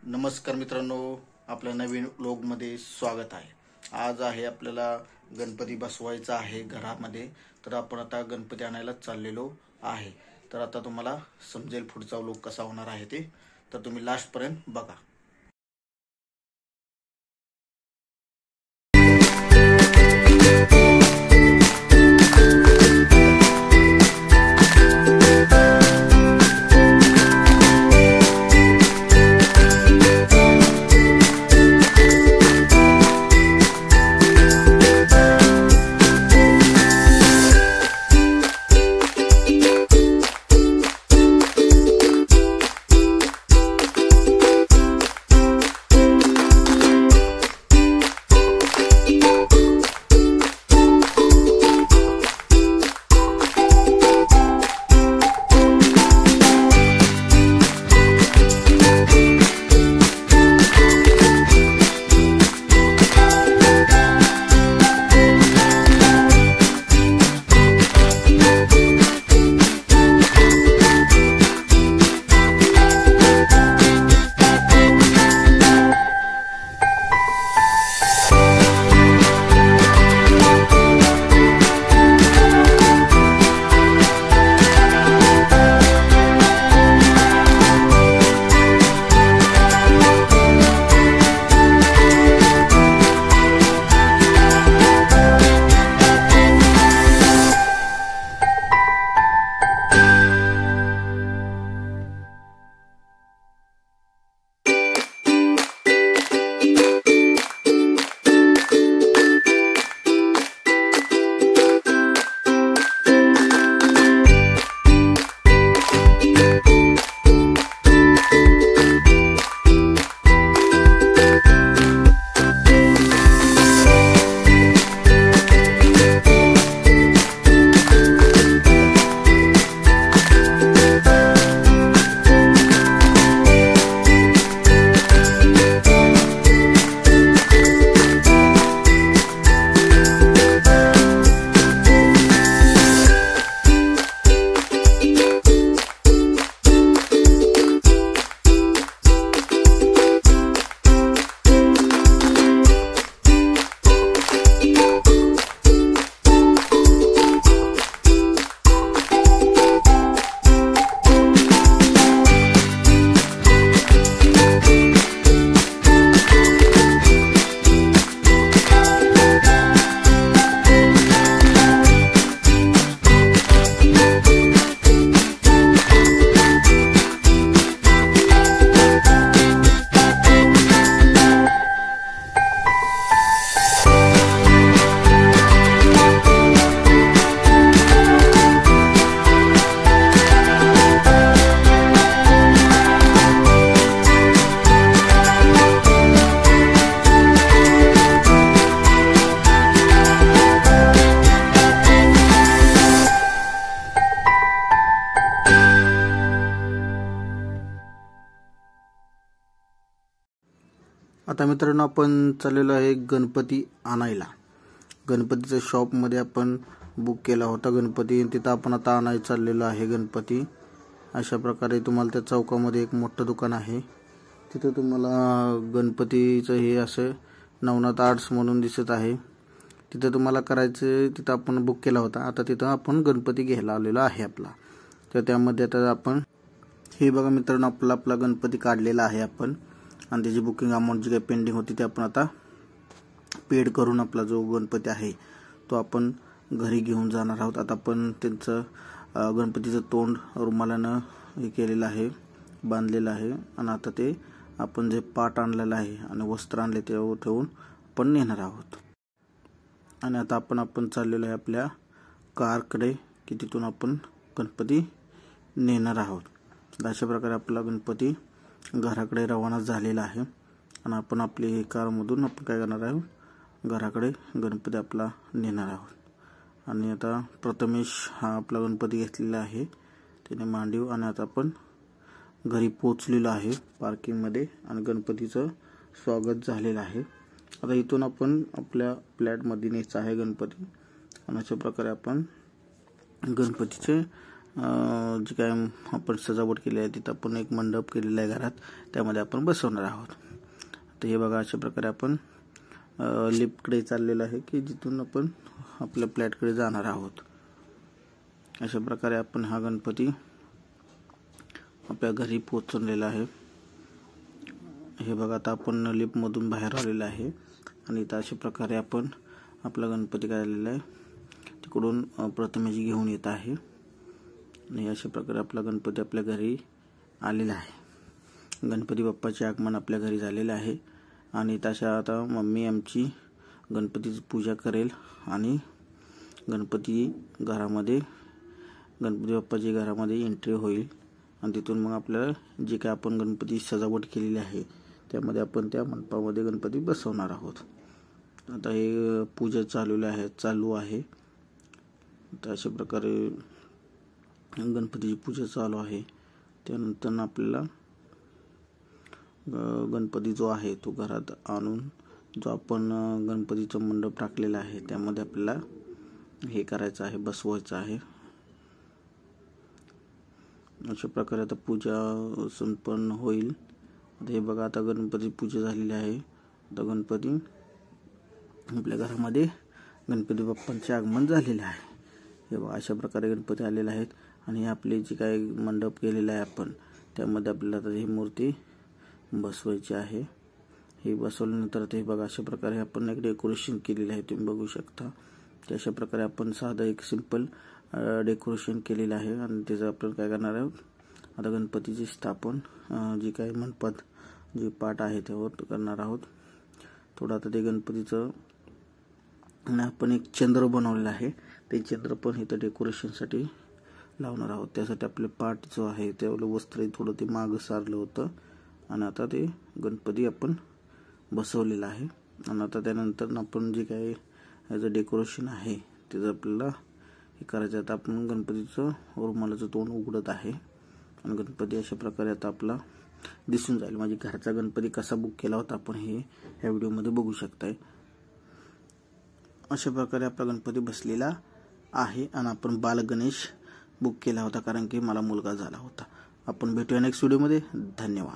नमस्कार मित्रांनो, आपल्या नवीन व्लॉगमध्ये स्वागत आहे। आज आहे आपल्याला गणपती बसवायचा आहे घरामध्ये, तर आपण आता गणपती आणायला चाललेलो आहे। तर आता तुम्हाला समजेल पुढचा व्लॉग कसा होणार आहे ते, तर तुम्ही लास्ट पर्यंत बघा। आता मित्रांनो, आपण चाललेलो आहे गणपती आणायला। गणपतीच्या शॉपमध्ये आपण बुक केला होता गणपती, तिथं आपण आता आणायला चाललेलो आहे गणपती। अशा प्रकारे तुम्हाला त्या चौकामध्ये एक मोठं दुकान आहे, तिथं तुम्हाला गणपतीचं हे असं नवनाथ आर्ट्स म्हणून दिसत आहे। तिथं तुम्हाला करायचं, तिथं आपण बुक केला होता। आता तिथं आपण गणपती घ्यायला आलेलो आहे आपला। तर त्यामध्ये आता आपण हे बघा मित्रांनो, आपला गणपती काढलेला आहे आपण, आणि त्याची बुकिंग अमाऊंट जी काही पेंडिंग होती ते आपण आता पेड करून आपला जो गणपती आहे तो आपण घरी घेऊन जाणार आहोत। आता आपण त्यांचं गणपतीचं तोंड रुमालानं हे केलेलं आहे, बांधलेलं आहे, आणि आता ते आपण जे पाट आणलेलं आहे आणि वस्त्र आणले ते ठेवून आपण नेणार आहोत। आणि आता आपण चाललेलो आहे आपल्या कारकडे, की तिथून आपण गणपती नेणार आहोत। अशा प्रकारे आपला गणपती घराकडे रवाना झालेला आहे, आणि आपण आपली कारमधून आपण काय करणार आहोत, घराकडे गणपती आपला नेणार आहोत। आणि आता प्रथमेश हा आपला गणपती घेतलेला आहे, त्याने मांडीव, आणि आता आपण घरी पोहोचलेलो आहे पार्किंगमध्ये, आणि गणपतीचं स्वागत झालेलं आहे। आता इथून आपण आपल्या फ्लॅटमध्ये न्यायचा आहे गणपती, आणि अशा प्रकारे आपण गणपतीचे जी काय आपण सजावट केली आहे तिथं आपण एक मंडप केलेला आहे घरात, त्यामध्ये आपण बसवणार आहोत. तर हे बघा अशा प्रकारे आपण लिफ्टकडे चाललेलं आहे की जिथून आपण आपल्या फ्लॅटकडे जाणार आहोत. अशा प्रकारे आपण हा गणपती आपल्या घरी पोहोचवलेला आहे. हे बघा आता आपण लिफ्टमधून बाहेर आलेलो आहे आणि इथं अशा प्रकारे आपण आपला गणपती काढलेला आहे. तिकडून प्रथमेश घेऊन येत आहे आणि अशा प्रकारे आपला गणपती आपल्या घरी आलेला आहे. गणपती बाप्पाचे आगमन आपल्या घरी झालेले आहे आणि तशा आता मम्मी आमची गणपतीची पूजा करेल आणि गणपती बाप्पाची घरामध्ये एंट्री होईल आणि तिथून मग आपल्याला जे काय आपण गणपती सजावट केलेली आहे त्यामध्ये आपण त्या मंडपामध्ये गणपती बसवणार आहोत. आता हे पूजा चालू आहे. तर अशा प्रकारे गणपतीची पूजा चालू आहे. त्यानंतर आपल्याला गणपती जो आहे तो घरात आणून जो आपण गणपतीचा मंडप टाकलेला आहे त्यामध्ये आपल्याला हे करायचं आहे, बसवायचं आहे. अशा प्रकारे आता पूजा संपन्न होईल. आता हे बघा आता गणपती पूजा झालेली आहे. आता गणपती आपल्या घरामध्ये गणपती बाप्पांचे आगमन झालेले आहे. हे बघा अशा प्रकारे गणपती आलेले आहेत आणि आपले जे काही मंडप केलेला आहे आपण त्यामध्ये आपल्याला आता ही मूर्ती बसवायची आहे. हे बसवल्यानंतर ते बघा अशा प्रकारे आपण एक डेकोरेशन केलेलं आहे, तुम्ही बघू शकता. अशा प्रकारे आपण साधं एक सिंपल डेकोरेशन केलेलं आहे आणि त्याचं आपण काय करणार आहोत, आता गणपतीची स्थापन जी काही मंडपात जे पाठ आहे त्यावर करणार आहोत. थोडं आता ते गणपतीचं आपण एक चंद्र बनवलेला आहे, ते चंद्र पण इथं डेकोरेशनसाठी लावणार आहोत. त्यासाठी आपले पाठ जो आहे त्यावेळेला वस्त्र थोडं ते मागं सारलं होतं आणि आता ते गणपती आपण बसवलेला आहे. आणि आता त्यानंतर आपण जे काही याचं डेकोरेशन आहे त्याचं आपल्याला हे करायचं. आता आपण गणपतीचं रुमालाचं तोंड उघडत आहे आणि गणपती अशा प्रकारे आता आपला दिसून जाईल. म्हणजे घरचा गणपती कसा बुक केला होता आपण हे ह्या व्हिडिओमध्ये बघू शकताय. अशा प्रकारे आपला गणपती बसलेला आहे आणि आपण बाल गणेश बुक केला होता कारण की मला मुलगा झाला होता. आपण भेटूया नेक्स्ट व्हिडिओमध्ये. धन्यवाद.